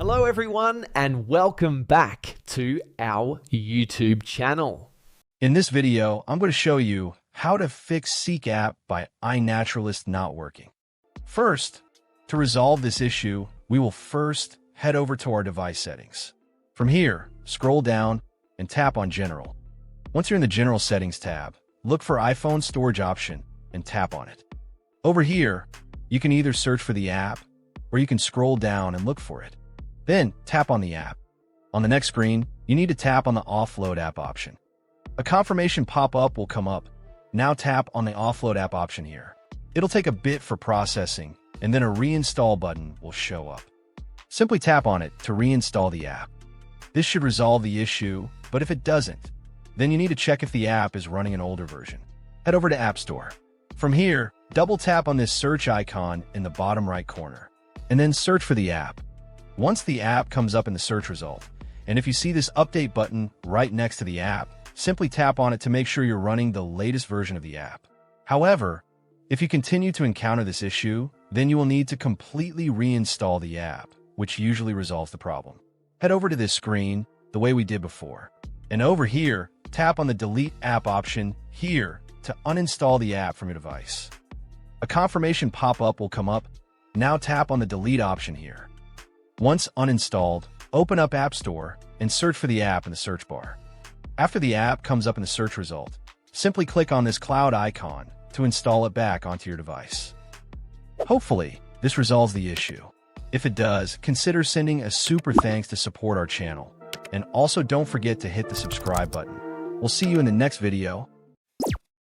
Hello everyone and welcome back to our YouTube channel. In this video, I'm going to show you how to fix Seek app by iNaturalist not working. First, to resolve this issue, we will first head over to our device settings. From here, scroll down and tap on General. Once you're in the General Settings tab, look for iPhone Storage option and tap on it. Over here, you can either search for the app or you can scroll down and look for it. Then tap on the app. On the next screen, you need to tap on the Offload app option. A confirmation pop-up will come up. Now tap on the Offload app option here. It'll take a bit for processing, and then a reinstall button will show up. Simply tap on it to reinstall the app. This should resolve the issue, but if it doesn't, then you need to check if the app is running an older version. Head over to App Store. From here, double tap on this search icon in the bottom right corner, and then search for the app. Once the app comes up in the search result, and if you see this update button right next to the app, simply tap on it to make sure you're running the latest version of the app. However, if you continue to encounter this issue, then you will need to completely reinstall the app, which usually resolves the problem. Head over to this screen the way we did before, and over here, tap on the Delete App option here to uninstall the app from your device. A confirmation pop-up will come up. Now tap on the Delete option here. Once uninstalled, open up App Store and search for the app in the search bar. After the app comes up in the search result, simply click on this cloud icon to install it back onto your device. Hopefully, this resolves the issue. If it does, consider sending a super thanks to support our channel. And also don't forget to hit the subscribe button. We'll see you in the next video.